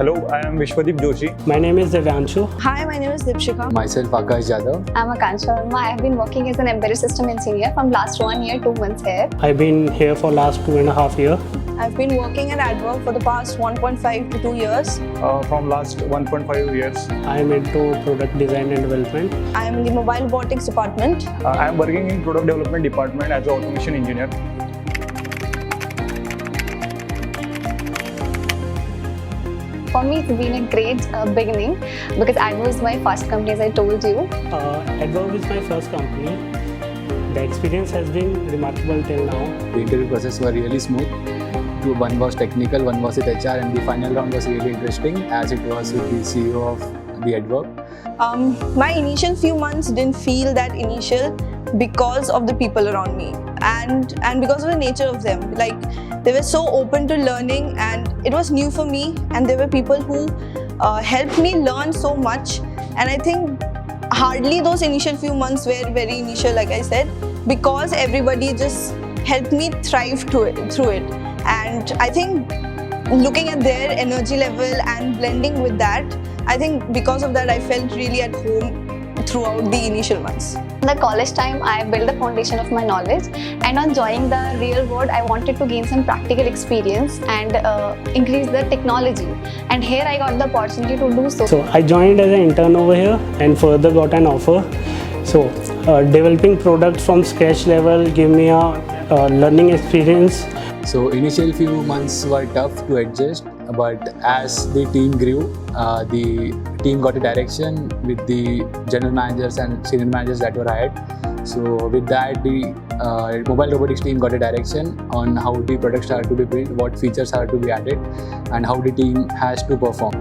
Hello, I am Vishwadeep Joshi. My name is Devyanshu. Hi, my name is Dipshika. Myself, Akash Jadhav. I'm Akanksha Sharma. I have been working as an embedded system engineer from last 1 year, 2 months here. I've been here for last 2.5 years. I've been working at AdWork for the past 1.5 to 2 years. From last 1.5 years. I am into product design and development. I am in the mobile robotics department. I am working in product development department as an automation engineer. For me, it's been a great beginning because AdWork was my first company, as I told you. AdWork is my first company. The experience has been remarkable till now. The interview process were really smooth. One was technical, one was with HR, and the final round was really interesting as it was with the CEO of the AdWork. My initial few months didn't feel that initial because of the people around me and because of the nature of them. Like, they were so open to learning and it was new for me, and there were people who helped me learn so much. And I think hardly those initial few months were very initial, like I said, because everybody just helped me thrive through it. And I think looking at their energy level and blending with that, I think because of that I felt really at home throughout the initial months. In the college time, I built the foundation of my knowledge, and on joining the real world, I wanted to gain some practical experience and increase the technology. And here I got the opportunity to do so. So I joined as an intern over here and further got an offer. So developing products from scratch level gave me a learning experience. So initial few months were tough to adjust, but as the team grew, the team got a direction with the general managers and senior managers that were hired. So with that, the mobile robotics team got a direction on how the products are to be built, what features are to be added, and how the team has to perform.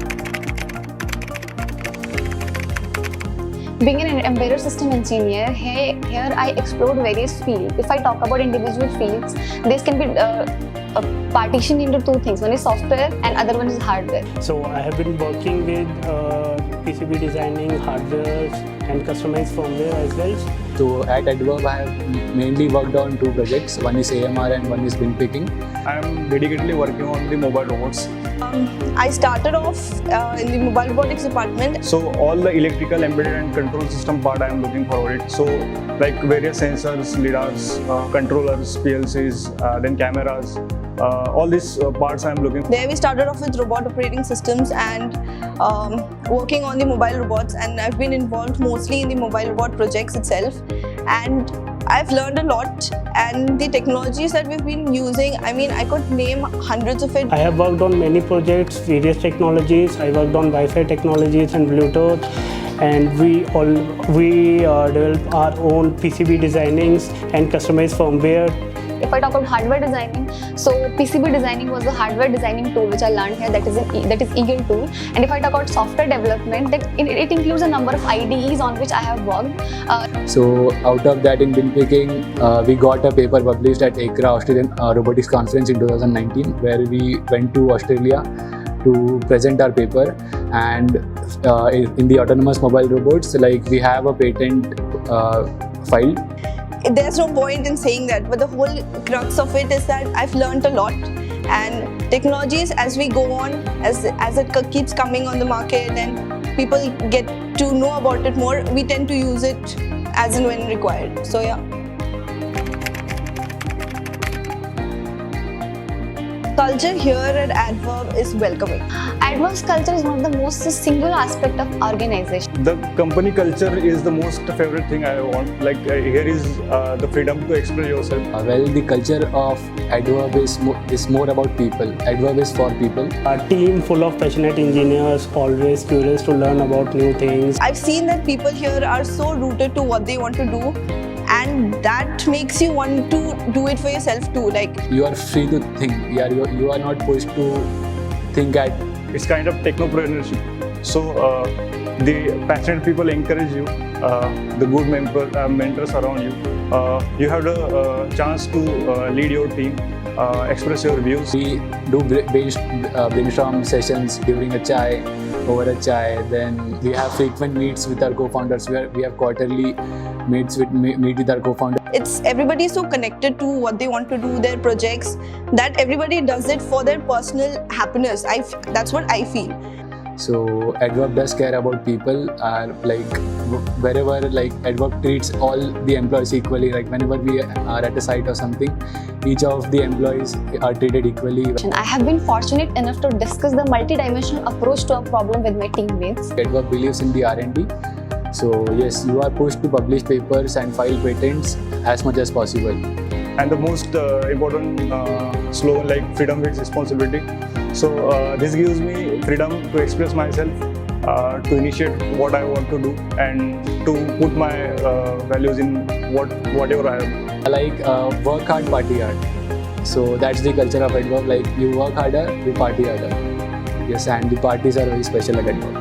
Being an embedded system engineer, here I explored various fields. If I talk about individual fields, this can be partitioned into two things. One is software and other one is hardware. So I have been working with PCB designing, hardware and customized firmware as well. So at AdWork, I have mainly worked on two projects. One is AMR and one is bin picking. I am dedicatedly working on the mobile robots. I started off in the mobile robotics department. So all the electrical, embedded and control system part I am looking forward it. So like various sensors, LIDARs, controllers, PLCs, then cameras, all these parts I am looking for. There we started off with robot operating systems and working on the mobile robots, and I've been involved mostly in the mobile robot projects itself, and I've learned a lot. And the technologies that we've been using, I mean, I could name hundreds of it. I have worked on many projects, various technologies. I worked on Wi-Fi technologies and Bluetooth, and we develop our own PCB designings and customized firmware. If I talk about hardware designing, so PCB designing was the hardware designing tool which I learned here, that is Eagle tool. And if I talk about software development, that it includes a number of IDEs on which I have worked. So out of that, in bin picking, we got a paper published at ACRA Australian Robotics Conference in 2019, where we went to Australia to present our paper. And in the autonomous mobile robots, like, we have a patent filed. There's no point in saying that, but the whole crux of it is that I've learned a lot, and technologies, as we go on, as it keeps coming on the market and people get to know about it more, we tend to use it as and when required. So yeah. Culture here at AdWork is welcoming. AdWork's culture is one of the most single aspect of organization. The company culture is the most favorite thing I want. Like here is the freedom to express yourself. Well, the culture of AdWork is more about people. AdWork is for people. A team full of passionate engineers, always curious to learn about new things. I've seen that people here are so rooted to what they want to do, and that makes you want to do it for yourself too. Like, You are free to think. You are not pushed to think at. It's kind of technopreneurship. So the passionate people encourage you, the good mentors around you. You have the chance to lead your team, express your views. We do brainstorm sessions during over a chai. Then we have frequent meets with our co-founders. We have quarterly meet with our co-founder. it's everybody is so connected to what they want to do, their projects, that everybody does it for their personal happiness. That's what I feel. So Adverb does care about people. Like wherever like Adverb treats all the employees equally. Like whenever we are at a site or something, each of the employees are treated equally. I have been fortunate enough to discuss the multidimensional approach to a problem with my teammates. Adverb believes in the R&D. So yes, you are pushed to publish papers and file patents as much as possible. And the most important slogan, like freedom with responsibility. So this gives me freedom to express myself, to initiate what I want to do, and to put my values in whatever I am. Like work hard, party hard. So that's the culture of Adverb. Like you work harder, you party harder. Yes, and the parties are very special at Adverb.